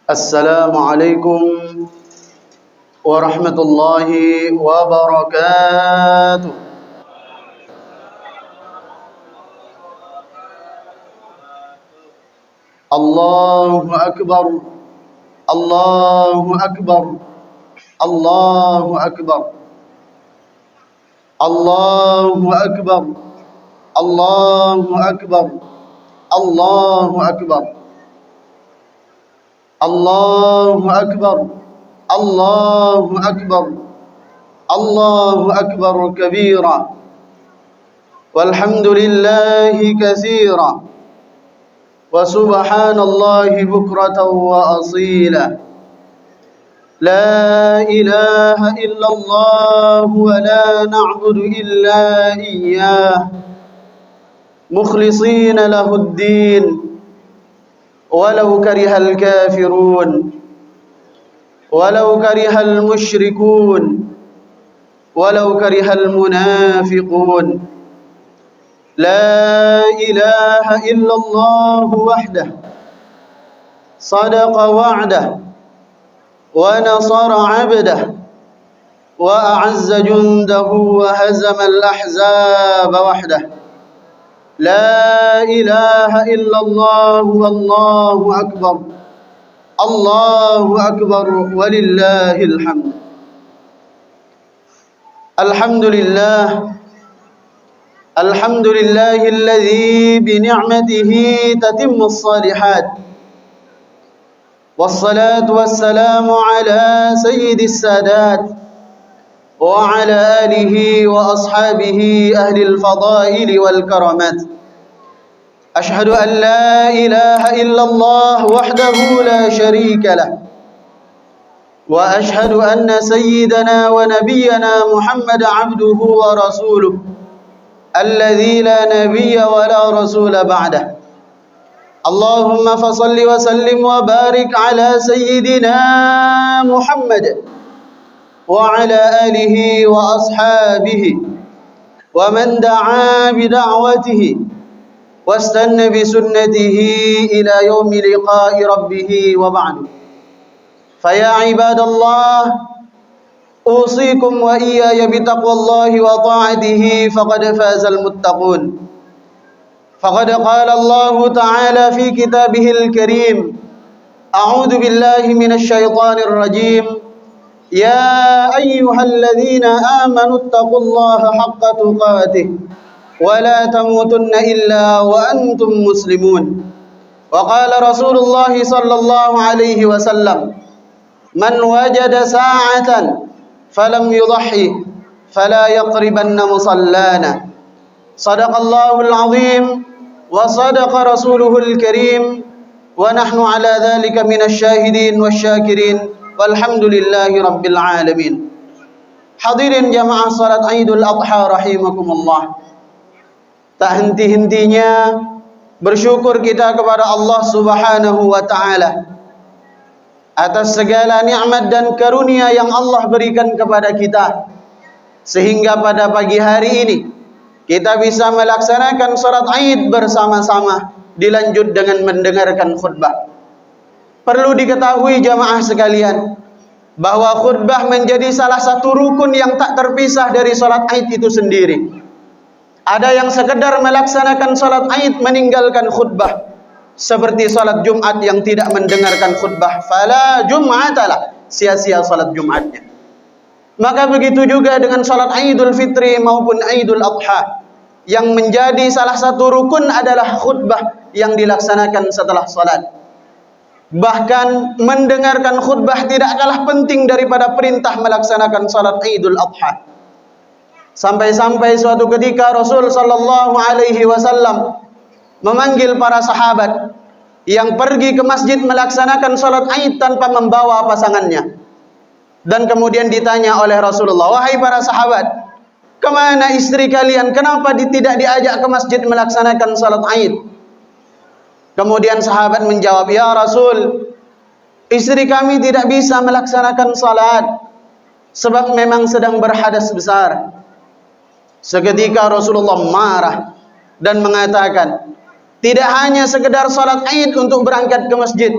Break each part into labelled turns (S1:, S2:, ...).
S1: Assalamualaikum warahmatullahi wabarakatuh. Allahu akbar. Allahu akbar. Allahu akbar. Allahu akbar. Allahu akbar. Allahu akbar. Allahu akbar. Allahu akbar. Allahu akbar kabira. Walhamdulillahi katsira. Wa subhanallahi bukratan wa asila. La ilaha illallah wa la na'budu illa iyyah. Mukhlishina lahuddin. ولو كره الكافرون ولو كره المشركون ولو كره المنافقون لا إله إلا الله وحده صدق وعده ونصر عبده وأعز جنده وهزم الأحزاب وحده لا إله إلا الله والله أكبر الله أكبر ولله الحمد. الحمد لله الحمد لله الذي بنعمته تتم الصالحات، والصلاة والسلام على سيد السادات وعلى آله وأصحابه أهل الفضائل والكرامات. أشهد أن لا إله إلا الله وحده لا شريك له، وأشهد أن سيدنا ونبينا محمد عبده ورسوله الذي لا نبي ولا رسول بعده. اللهم فصل وسلم وبارك على سيدنا محمد وعلى آله وأصحابه ومن دعا بدعوته واستنى بسنته إلى يوم لقاء ربه وبعد. فيا عباد الله، أوصيكم وإياي بتقوى الله وطاعته فقد فاز المتقون. فقد قال الله تعالى في كتابه الكريم: أعوذ بالله من الشيطان الرجيم. يا أيها الذين آمنوا اتقوا الله حق تقاته ولا تموتن إلا وأنتم مسلمون. وقال رسول الله صلى الله عليه وسلم: من وجد ساعة فلم يضحي فلا يقربن مصلانا. صدق الله العظيم وصدق رسوله الكريم، ونحن على ذلك من الشاهدين والشاكرين، walhamdulillahi rabbil alamin. Hadirin jamaah salat Idul Adha rahimakumullah. Tak henti-hentinya bersyukur kita kepada Allah Subhanahu wa taala atas segala nikmat dan karunia yang Allah berikan kepada kita, sehingga pada pagi hari ini kita bisa melaksanakan salat Id bersama-sama, dilanjut dengan mendengarkan khutbah. Perlu diketahui jamaah sekalian, bahwa khutbah menjadi salah satu rukun yang tak terpisah dari salat Id itu sendiri. Ada yang sekedar melaksanakan salat Id meninggalkan khutbah, seperti salat Jumat yang tidak mendengarkan khutbah, fala jum'atalah, sia-sia salat Jumatnya. Maka begitu juga dengan salat Idul Fitri maupun Idul Adha, yang menjadi salah satu rukun adalah khutbah yang dilaksanakan setelah salat. Bahkan mendengarkan khutbah tidak kalah penting daripada perintah melaksanakan salat Idul Adha. Sampai-sampai suatu ketika Rasul sallallahu alaihi wasallam memanggil para sahabat yang pergi ke masjid melaksanakan salat Id tanpa membawa pasangannya. Dan kemudian ditanya oleh Rasulullah, "Wahai para sahabat, kemana istri kalian? Kenapa tidak diajak ke masjid melaksanakan salat Id?" Kemudian sahabat menjawab, "Ya Rasul, istri kami tidak bisa melaksanakan salat sebab memang sedang berhadas besar." Seketika Rasulullah marah dan mengatakan, tidak hanya sekedar salat Id untuk berangkat ke masjid,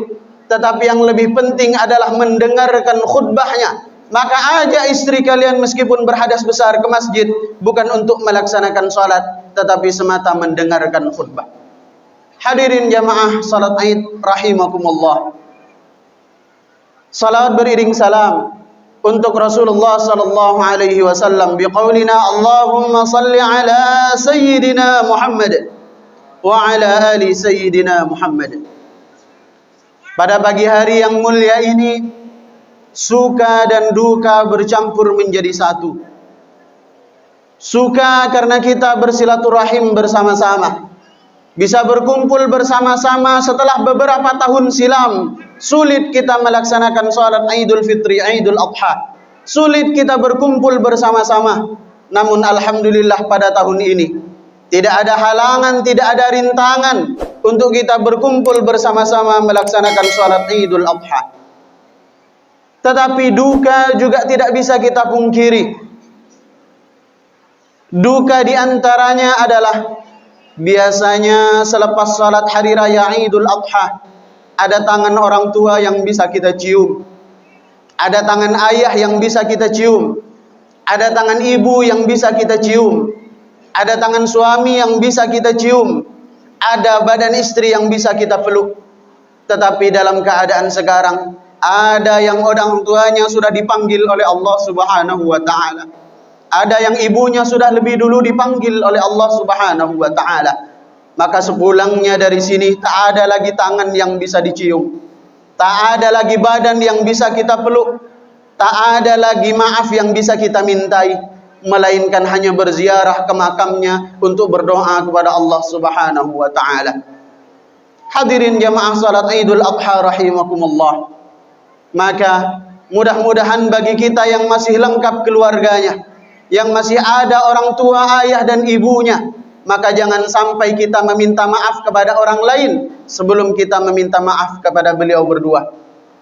S1: tetapi yang lebih penting adalah mendengarkan khutbahnya. Maka ajak istri kalian meskipun berhadas besar ke masjid, bukan untuk melaksanakan salat, tetapi semata mendengarkan khutbah. Hadirin jamaah salat Id rahimakumullah. Salat beriring salam untuk Rasulullah sallallahu alaihi wasallam biqaulina Allahumma salli ala sayyidina Muhammad wa ala ali sayyidina Muhammad. Pada pagi hari yang mulia ini, suka dan duka bercampur menjadi satu. Suka karena kita bersilaturahim bersama-sama, bisa berkumpul bersama-sama setelah beberapa tahun silam sulit kita melaksanakan salat Idul Fitri, Idul Adha. Sulit kita berkumpul bersama-sama. Namun alhamdulillah pada tahun ini tidak ada halangan, tidak ada rintangan untuk kita berkumpul bersama-sama melaksanakan salat Idul Adha. Tetapi duka juga tidak bisa kita pungkiri. Duka diantaranya adalah biasanya selepas salat hari raya Idul Adha, ada tangan orang tua yang bisa kita cium, ada tangan ayah yang bisa kita cium, ada tangan ibu yang bisa kita cium, ada tangan suami yang bisa kita cium, ada badan istri yang bisa kita peluk. Tetapi dalam keadaan sekarang, ada yang orang tuanya sudah dipanggil oleh Allah Subhanahu wa taala. Ada yang ibunya sudah lebih dulu dipanggil oleh Allah Subhanahu wa taala. Maka sepulangnya dari sini tak ada lagi tangan yang bisa dicium, tak ada lagi badan yang bisa kita peluk, tak ada lagi maaf yang bisa kita mintai, melainkan hanya berziarah ke makamnya untuk berdoa kepada Allah Subhanahu wa taala. Hadirin jamaah salat Idul Adha rahimakumullah. Maka mudah-mudahan bagi kita yang masih lengkap keluarganya, yang masih ada orang tua, ayah dan ibunya, maka jangan sampai kita meminta maaf kepada orang lain sebelum kita meminta maaf kepada beliau berdua.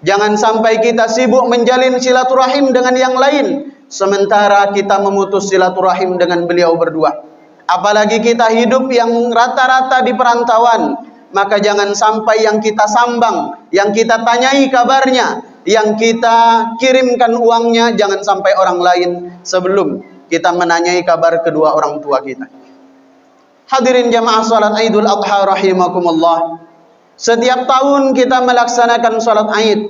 S1: Jangan sampai kita sibuk menjalin silaturahim dengan yang lain sementara kita memutus silaturahim dengan beliau berdua. Apalagi kita hidup yang rata-rata di perantauan, maka jangan sampai yang kita sambang, yang kita tanyai kabarnya, yang kita kirimkan uangnya, jangan sampai orang lain sebelum kita menanyai kabar kedua orang tua kita. Hadirin jamaah salat Idul Adha rahimakumullah. Setiap tahun kita melaksanakan salat Id,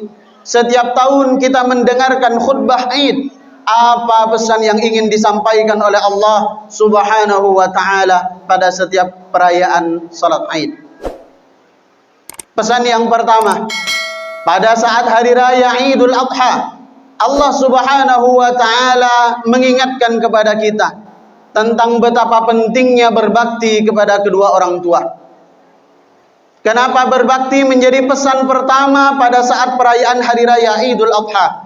S1: setiap tahun kita mendengarkan khutbah Id. Apa pesan yang ingin disampaikan oleh Allah Subhanahu wa taala pada setiap perayaan salat Id? Pesan yang pertama, pada saat hari raya Idul Adha, Allah Subhanahu wa taala mengingatkan kepada kita tentang betapa pentingnya berbakti kepada kedua orang tua. Kenapa berbakti menjadi pesan pertama pada saat perayaan hari raya Idul Adha?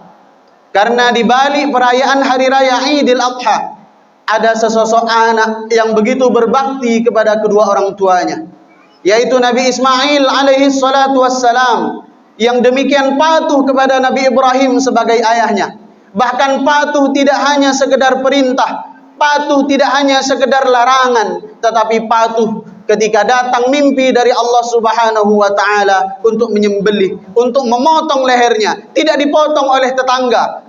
S1: Karena di balik perayaan hari raya Idul Adha ada sesosok anak yang begitu berbakti kepada kedua orang tuanya, yaitu Nabi Ismail alaihi salatu wassalam, yang demikian patuh kepada Nabi Ibrahim sebagai ayahnya. Bahkan patuh tidak hanya sekedar perintah, patuh tidak hanya sekedar larangan, tetapi patuh ketika datang mimpi dari Allah Subhanahu wa taala untuk menyembelih, untuk memotong lehernya, tidak dipotong oleh tetangga,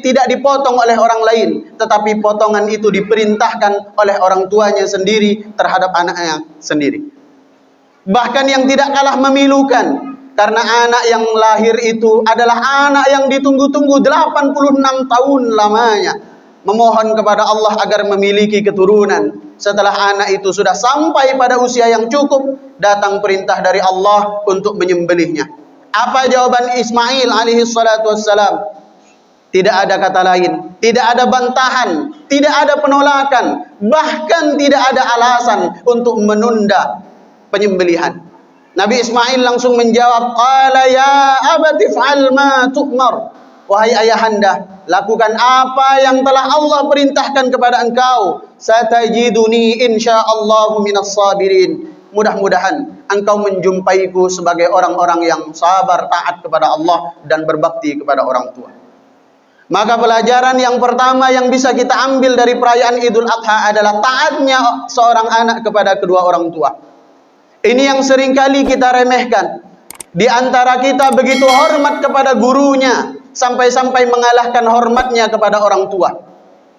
S1: tidak dipotong oleh orang lain, tetapi potongan itu diperintahkan oleh orang tuanya sendiri terhadap anaknya sendiri. Bahkan yang tidak kalah memilukan, karena anak yang lahir itu adalah anak yang ditunggu-tunggu 86 tahun lamanya, memohon kepada Allah agar memiliki keturunan. Setelah anak itu sudah sampai pada usia yang cukup, datang perintah dari Allah untuk menyembelihnya. Apa jawaban Ismail alaihi salatu wassalam? Tidak ada kata lain, tidak ada bantahan, tidak ada penolakan, bahkan tidak ada alasan untuk menunda penyembelihan. Nabi Ismail langsung menjawab, qala ya abati fa'al ma tu'mar. Wahai ayahanda, lakukan apa yang telah Allah perintahkan kepada engkau. Satajiduni insyaallahu minas sabirin. Mudah-mudahan engkau menjumpaiku sebagai orang-orang yang sabar, taat kepada Allah dan berbakti kepada orang tua. Maka pelajaran yang pertama yang bisa kita ambil dari perayaan Idul Adha adalah taatnya seorang anak kepada kedua orang tua. Ini yang seringkali kita remehkan. Di antara kita begitu hormat kepada gurunya, sampai-sampai mengalahkan hormatnya kepada orang tua.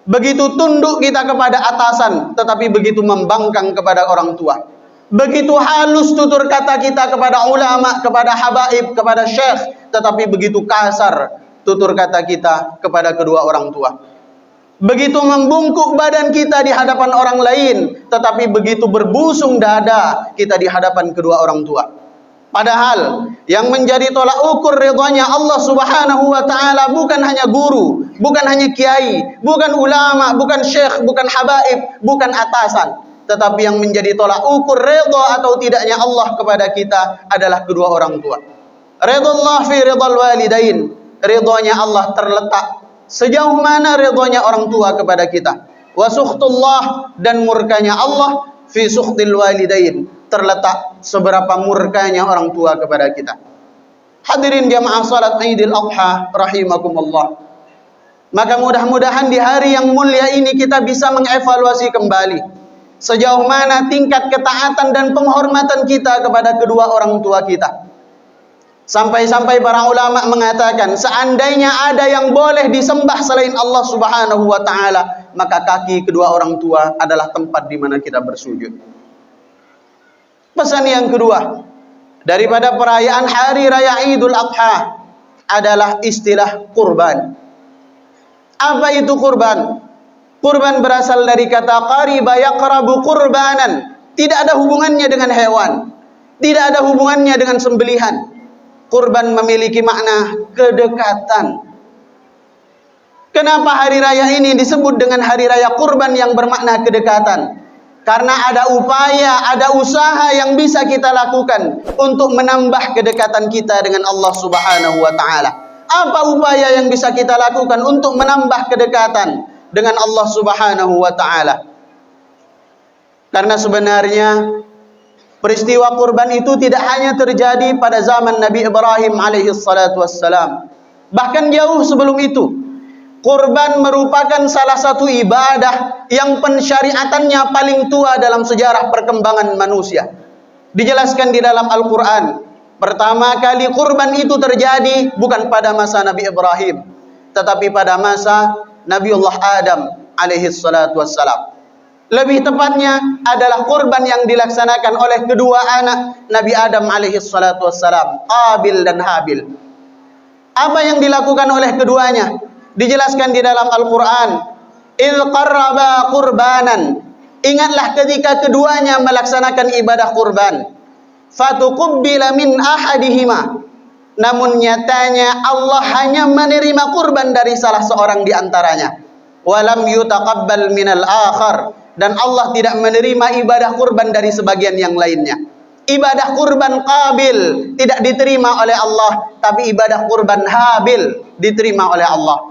S1: Begitu tunduk kita kepada atasan, tetapi begitu membangkang kepada orang tua. Begitu halus tutur kata kita kepada ulama, kepada habaib, kepada syekh, tetapi begitu kasar tutur kata kita kepada kedua orang tua. Begitu membungkuk badan kita di hadapan orang lain, tetapi begitu berbusung dada kita di hadapan kedua orang tua. Padahal yang menjadi tolak ukur ridhanya Allah Subhanahu wa taala bukan hanya guru, bukan hanya kiai, bukan ulama, bukan syekh, bukan habaib, bukan atasan, tetapi yang menjadi tolak ukur ridha atau tidaknya Allah kepada kita adalah kedua orang tua. Ridhallah fi ridhal walidain, ridhanya Allah terletak sejauh mana ridhanya orang tua kepada kita. Wa sukhtullah, dan murkanya Allah fi sukhtil walidain, terletak seberapa murkanya orang tua kepada kita. Hadirin jamaah salat Idul Adha rahimakumullah. Maka mudah-mudahan di hari yang mulia ini kita bisa mengevaluasi kembali sejauh mana tingkat ketaatan dan penghormatan kita kepada kedua orang tua kita. Sampai-sampai para ulama mengatakan, seandainya ada yang boleh disembah selain Allah Subhanahu wa taala, maka kaki kedua orang tua adalah tempat di mana kita bersujud. Pesan yang kedua daripada perayaan hari raya Idul Adha adalah istilah kurban. Apa itu kurban? Kurban berasal dari kata qariba yaqrabu qurbanan. Tidak ada hubungannya dengan hewan, tidak ada hubungannya dengan sembelihan. Kurban memiliki makna kedekatan. Kenapa hari raya ini disebut dengan hari raya kurban yang bermakna kedekatan? Karena ada upaya, ada usaha yang bisa kita lakukan untuk menambah kedekatan kita dengan Allah Subhanahu wa taala. Apa upaya yang bisa kita lakukan untuk menambah kedekatan dengan Allah Subhanahu wa taala? Karena sebenarnya peristiwa kurban itu tidak hanya terjadi pada zaman Nabi Ibrahim alaihi salatu wassalam. Bahkan jauh sebelum itu, kurban merupakan salah satu ibadah yang pensyariatannya paling tua dalam sejarah perkembangan manusia. Dijelaskan di dalam Al-Quran, pertama kali kurban itu terjadi bukan pada masa Nabi Ibrahim, tetapi pada masa Nabiullah Adam alaihi salatu wassalam. Lebih tepatnya adalah kurban yang dilaksanakan oleh kedua anak Nabi Adam alaihi salatu wassalam, Qabil dan Habil. Apa yang dilakukan oleh keduanya? Dijelaskan di dalam Al-Quran, idh qarraba qurbanan. Ingatlah ketika keduanya melaksanakan ibadah kurban. Fatuqubbila min ahadihima. Namun nyatanya Allah hanya menerima kurban dari salah seorang di antaranya. Walam yutaqabbal minal akhar. Dan Allah tidak menerima ibadah kurban dari sebagian yang lainnya. Ibadah kurban Qabil tidak diterima oleh Allah, tapi ibadah kurban Habil diterima oleh Allah.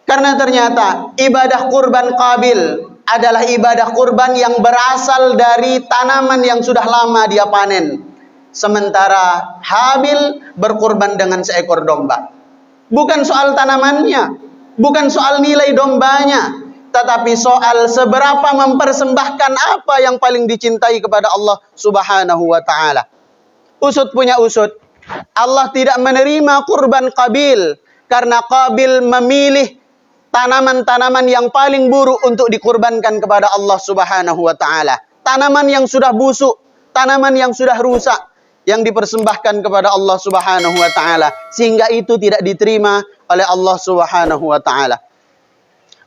S1: Karena ternyata ibadah kurban Qabil adalah ibadah kurban yang berasal dari tanaman yang sudah lama dia panen. Sementara Habil berkurban dengan seekor domba. Bukan soal tanamannya, bukan soal nilai dombanya, tetapi soal seberapa mempersembahkan apa yang paling dicintai kepada Allah Subhanahu wa taala. Usut punya usut, Allah tidak menerima kurban Qabil karena Qabil memilih tanaman-tanaman yang paling buruk untuk dikurbankan kepada Allah Subhanahu wa taala. Tanaman yang sudah busuk, tanaman yang sudah rusak yang dipersembahkan kepada Allah Subhanahu wa taala, sehingga itu tidak diterima oleh Allah Subhanahu wa taala.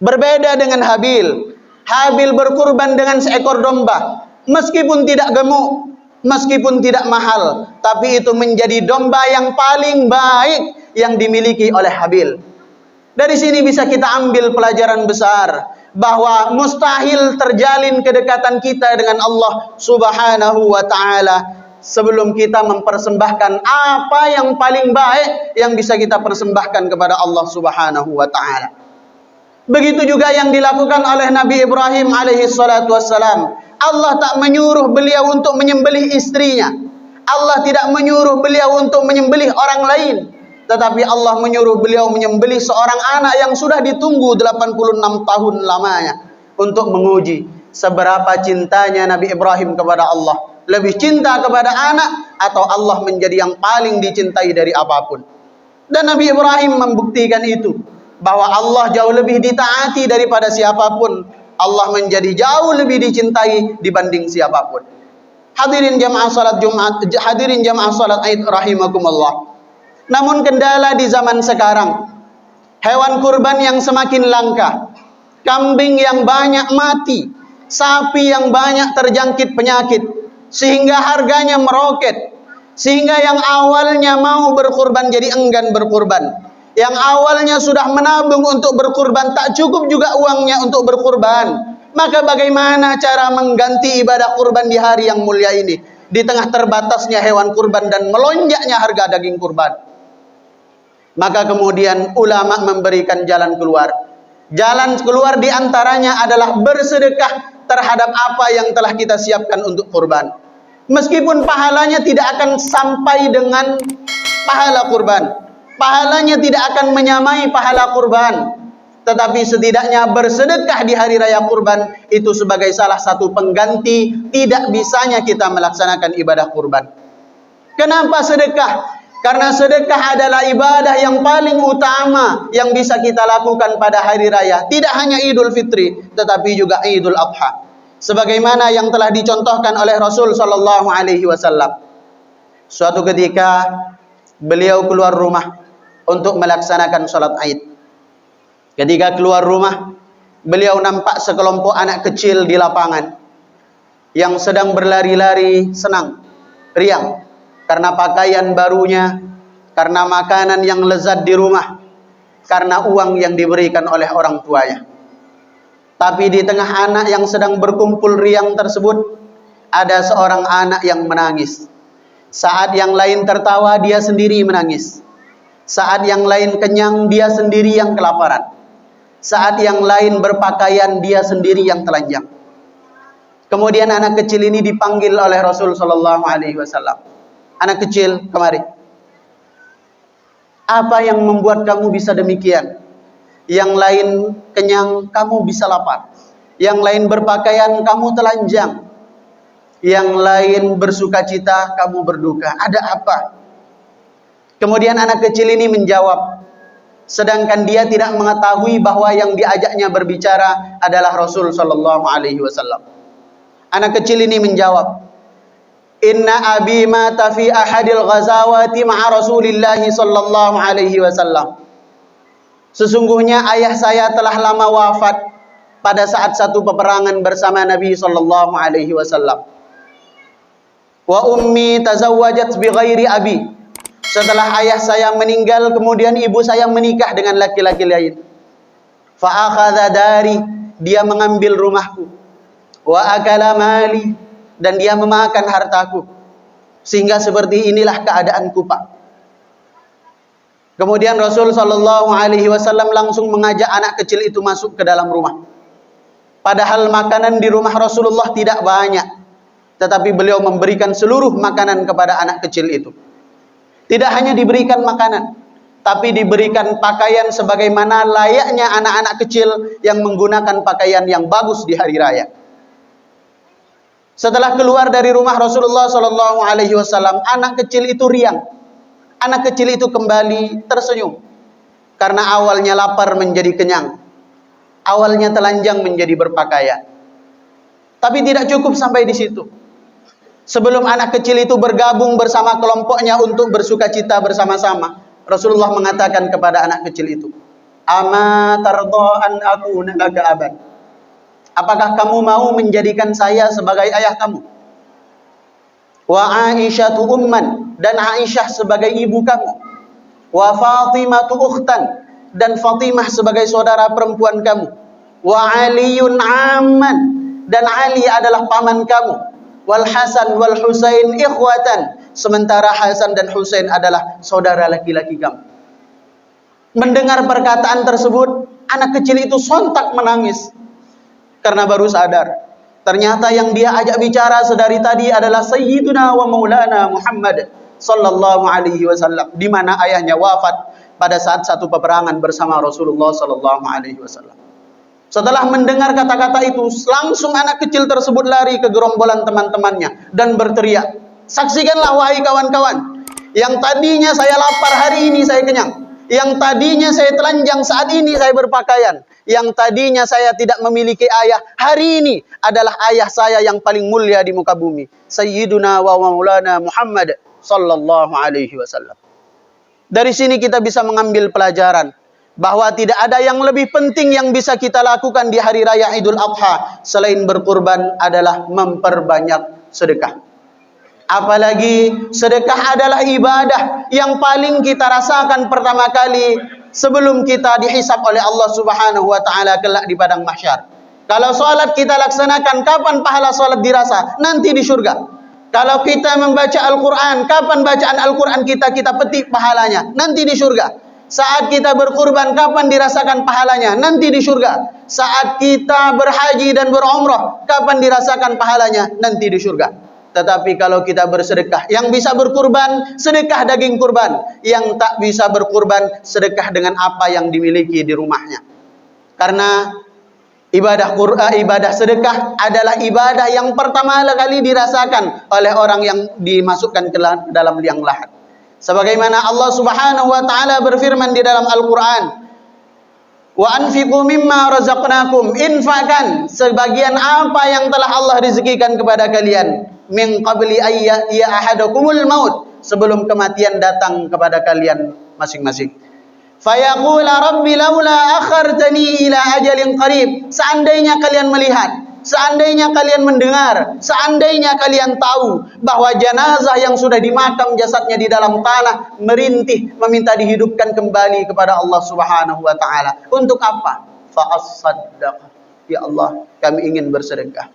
S1: Berbeda dengan Habil. Habil berkurban dengan seekor domba. Meskipun tidak gemuk, meskipun tidak mahal, tapi itu menjadi domba yang paling baik yang dimiliki oleh Habil. Dari sini bisa kita ambil pelajaran besar bahwa mustahil terjalin kedekatan kita dengan Allah Subhanahu wa taala sebelum kita mempersembahkan apa yang paling baik yang bisa kita persembahkan kepada Allah Subhanahu wa taala. Begitu juga yang dilakukan oleh Nabi Ibrahim alaihi salatu wassalam. Allah tak menyuruh beliau untuk menyembelih istrinya. Allah tidak menyuruh beliau untuk menyembelih orang lain. Tetapi Allah menyuruh beliau menyembelih seorang anak yang sudah ditunggu 86 tahun lamanya. Untuk menguji seberapa cintanya Nabi Ibrahim kepada Allah. lebih cinta kepada anak, atau Allah menjadi yang paling dicintai dari apapun. Dan Nabi Ibrahim membuktikan itu, bahwa Allah jauh lebih ditaati daripada siapapun. Allah menjadi jauh lebih dicintai dibanding siapapun. Hadirin jamaah salat Jumat, hadirin jamaah salat Id rahimakumullah. Namun kendala di zaman sekarang, hewan kurban yang semakin langka, kambing yang banyak mati, sapi yang banyak terjangkit penyakit, sehingga harganya meroket, sehingga yang awalnya mau berkurban jadi enggan berkurban. Yang awalnya sudah menabung untuk berkurban, tak cukup juga uangnya untuk berkurban. Maka bagaimana cara mengganti ibadah kurban di hari yang mulia ini, di tengah terbatasnya hewan kurban dan melonjaknya harga daging kurban? Maka kemudian ulama memberikan jalan keluar. Jalan keluar diantaranya adalah bersedekah terhadap apa yang telah kita siapkan untuk kurban. Meskipun pahalanya tidak akan sampai dengan pahala kurban, pahalanya tidak akan menyamai pahala kurban, tetapi setidaknya bersedekah di hari raya kurban itu sebagai salah satu pengganti tidak bisanya kita melaksanakan ibadah kurban. Kenapa sedekah? Karena sedekah adalah ibadah yang paling utama yang bisa kita lakukan pada hari raya. Tidak hanya Idul Fitri, tetapi juga Idul Adha. Sebagaimana yang telah dicontohkan oleh Rasul sallallahu alaihi wasallam. Suatu ketika beliau keluar rumah untuk melaksanakan salat Id. Ketika keluar rumah, beliau nampak sekelompok anak kecil di lapangan yang sedang berlari-lari senang, riang, karena pakaian barunya, karena makanan yang lezat di rumah, karena uang yang diberikan oleh orang tuanya. Tapi di tengah anak yang sedang berkumpul riang tersebut, ada seorang anak yang menangis. Saat yang lain tertawa, dia sendiri menangis. Saat yang lain kenyang, dia sendiri yang kelaparan. Saat yang lain berpakaian, dia sendiri yang telanjang. Kemudian anak kecil ini dipanggil oleh Rasul sallallahu alaihi wasallam. Anak kecil, kemari. Apa yang membuat kamu bisa demikian? Yang lain kenyang, kamu bisa lapar. Yang lain berpakaian, kamu telanjang. Yang lain bersukacita, kamu berduka. Ada apa? Kemudian anak kecil ini menjawab, sedangkan dia tidak mengetahui bahwa yang diajaknya berbicara adalah Rasul sallallahu alaihi wasallam. Anak kecil ini menjawab, "Inna abi mata fi ahadil ghazawati ma'a Rasulillah sallallahu alaihi wasallam." Sesungguhnya ayah saya telah lama wafat pada saat satu peperangan bersama Nabi sallallahu alaihi wasallam. Wa ummi tazawwajat bi ghairi abi. Setelah ayah saya meninggal, kemudian ibu saya menikah dengan laki-laki lain. Fa akhadha dari, dia mengambil rumahku. Wa akala mali, dan dia memakan hartaku. Sehingga seperti inilah keadaanku, Pak. Kemudian Rasul sallallahu alaihi wasallam langsung mengajak anak kecil itu masuk ke dalam rumah. Padahal makanan di rumah Rasulullah tidak banyak, tetapi beliau memberikan seluruh makanan kepada anak kecil itu. Tidak hanya diberikan makanan, tapi diberikan pakaian sebagaimana layaknya anak-anak kecil yang menggunakan pakaian yang bagus di hari raya. Setelah keluar dari rumah Rasulullah sallallahu alaihi wasallam, anak kecil itu riang. Anak kecil itu kembali tersenyum. Karena awalnya lapar menjadi kenyang. Awalnya telanjang menjadi berpakaian. Tapi tidak cukup sampai di situ. Sebelum anak kecil itu bergabung bersama kelompoknya untuk bersukacita bersama-sama, Rasulullah mengatakan kepada anak kecil itu, "Ama tardha an akuna laka aban?" Apakah kamu mau menjadikan saya sebagai ayah kamu? Wa Aisyatu umman, dan Aisyah sebagai ibu kamu. Wa Fatimatu ukhtan, dan Fatimah sebagai saudara perempuan kamu. Wa Aliyun amman, dan Ali adalah paman kamu. Wal Hasan wal Husain ikhwatan, sementara Hasan dan Husain adalah saudara laki-laki kamu. Mendengar perkataan tersebut, anak kecil itu sontak menangis. Karena baru sadar, ternyata yang dia ajak bicara sedari tadi adalah Sayyiduna wa Maulana Muhammad sallallahu alaihi wasallam, di mana ayahnya wafat pada saat satu peperangan bersama Rasulullah sallallahu alaihi wasallam. Setelah mendengar kata-kata itu, langsung anak kecil tersebut lari ke gerombolan teman-temannya dan berteriak, "Saksikanlah wahai kawan-kawan, yang tadinya saya lapar hari ini saya kenyang. Yang tadinya saya telanjang saat ini saya berpakaian. Yang tadinya saya tidak memiliki ayah, hari ini adalah ayah saya yang paling mulia di muka bumi. Sayyiduna wa maulana Muhammad sallallahu alaihi wasallam." Dari sini kita bisa mengambil pelajaran bahwa tidak ada yang lebih penting yang bisa kita lakukan di hari raya Idul Adha selain berkurban adalah memperbanyak sedekah. Apalagi sedekah adalah ibadah yang paling kita rasakan pertama kali sebelum kita dihisab oleh Allah Subhanahu wa taala kelak di padang mahsyar. Kalau salat kita laksanakan, kapan pahala salat dirasa? Nanti di surga. Kalau kita membaca Al-Quran, kapan bacaan Al-Quran kita petik pahalanya? Nanti di surga. Saat kita berkurban, kapan dirasakan pahalanya? Nanti di surga. Saat kita berhaji dan berumrah, kapan dirasakan pahalanya? Nanti di surga. Tetapi kalau kita bersedekah, yang bisa berkurban, sedekah daging kurban. Yang tak bisa berkurban, sedekah dengan apa yang dimiliki di rumahnya. Karena ibadah sedekah adalah ibadah yang pertama kali dirasakan oleh orang yang dimasukkan ke dalam liang lahat. Sebagaimana Allah Subhanahu wa taala berfirman di dalam Al-Qur'an, "Wa anfiqu mimma razaqnakum." Infakkan sebagian apa yang telah Allah rezekikan kepada kalian, min qabli ayya ahadakumul maut, sebelum kematian datang kepada kalian masing-masing. Fayaqula rabbi laula akhartani ila ajalin qarib. Seandainya kalian melihat, seandainya kalian mendengar, seandainya kalian tahu bahwa jenazah yang sudah dimakam jasadnya di dalam tanah merintih meminta dihidupkan kembali kepada Allah Subhanahu wa taala. Untuk apa? Fa as-saddaq. Ya Allah, kami ingin bersedekah.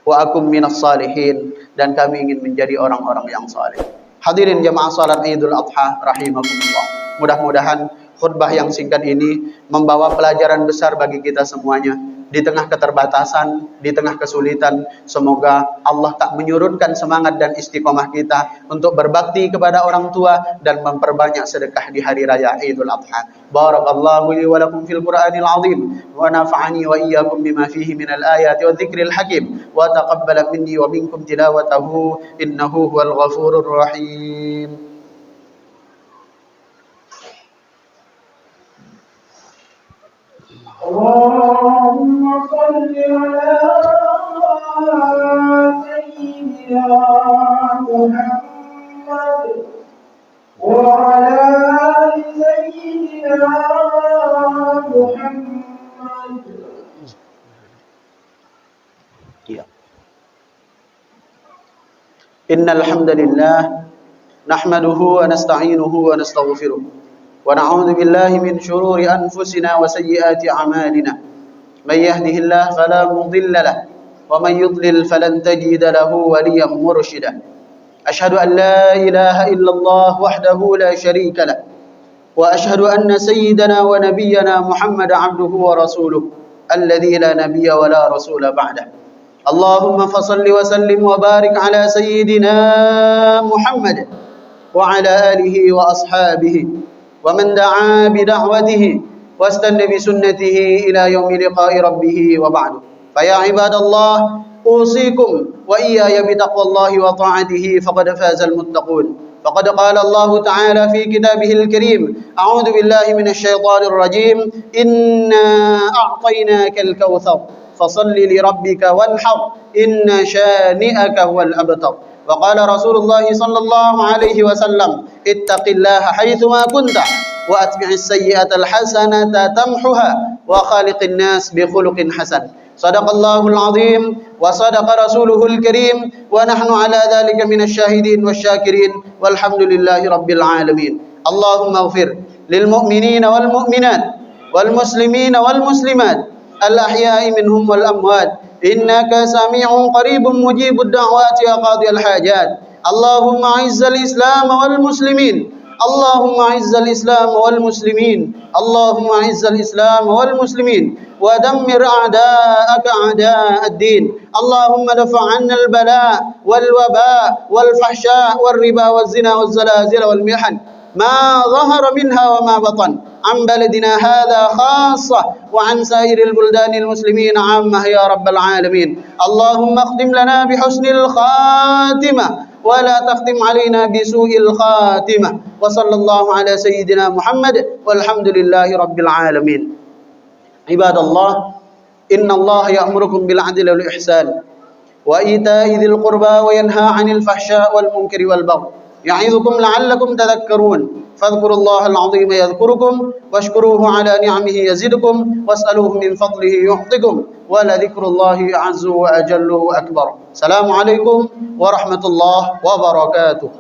S1: Wa akum minas salihin, dan kami ingin menjadi orang-orang yang saleh. Hadirin jamaah salat Idul Adha rahimakumullah. Mudah-mudahan khutbah yang singkat ini membawa pelajaran besar bagi kita semuanya. Di tengah keterbatasan, di tengah kesulitan, semoga Allah tak menyurutkan semangat dan istiqomah kita untuk berbakti kepada orang tua dan memperbanyak sedekah di hari raya Idul Adha. Barakallahu li wa lakum fil Qur'anil azim wa nafa'ani wa iyyakum bima fihi minal ayati wa dzikril hakim wa taqabbala minni wa minkum tilawatahu innahu huwal ghafurur rahim.
S2: اللهم صل على سيدنا محمد وعلى آل سيدنا محمد.
S1: إن الحمد لله نحمده ونستعينه ونستغفره ونعوذ بالله من شرور أنفسنا وسيئات أعمالنا. من يهده الله فلا مضل له ومن يضلل فلن تجد له وليا مرشدا. أشهد أن لا إله إلا الله وحده لا شريك له وأشهد أن سيدنا ونبينا محمد عبده ورسوله الذي لا نبي ولا رسول بعده. اللهم فصل وسلم وبارك على سيدنا محمد وعلى آله وأصحابه ومن دعا بدعوته واستنى بسنته إلى يوم لقاء ربه وبعد. فيا عباد الله، أوصيكم وإياي بتقوى الله وطاعته فقد فاز المتقون. فقد قال الله تعالى في كتابه الكريم: أعوذ بالله من الشيطان الرجيم، إنا أعطيناك الكوثر فصل لربك وانحر إن شانئك هو الأبتر. وقال رسول الله صلى الله عليه وسلم: اتق الله حيثما كنت وأتبع السيئة الحسنة تمحها وخالق الناس بخلق حسن. صدق الله العظيم وصدق رسوله الكريم ونحن على ذلك من الشاهدين والشاكرين والحمد لله رب العالمين. اللهم اغفر للمؤمنين والمؤمنات والمسلمين والمسلمات الأحياء منهم والأموات إنك سميع قريب مجيب الدعوات يا قاضي الحاجات. اللهم أعز الإسلام والمسلمين، اللهم أعز الإسلام والمسلمين، اللهم أعز الإسلام والمسلمين ودمر أعداءك أعداء الدين. اللهم دفع عنا البلاء والوباء والفحشاء والربا والزنا والزلازل والمحن ما ظهر منها وما بطن. عن بلدنا هذا خاصة وعن سائر البلدان المسلمين عامة يا رب العالمين. اللهم اختم لنا بحسن الخاتمة ولا تختم علينا بسوء الخاتمة. وصلى الله على سيدنا محمد والحمد لله رب العالمين. عباد الله، إن الله يأمركم بالعدل والإحسان وإيتاء ذي القربى وينهى عن الفحشاء والمنكر والبغي يعظكم لعلكم تذكرون. فاذكروا الله العظيم يذكركم واشكروه على نعمه يزدكم واسألوه من فضله يعطكم ولذكر الله أعز وأجل وأكبر. السلام عليكم ورحمة الله وبركاته.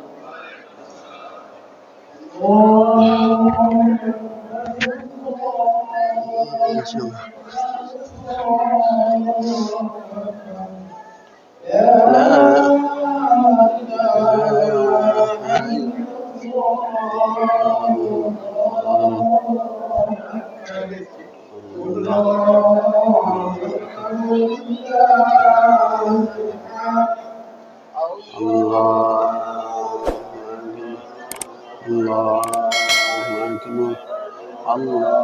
S2: Allah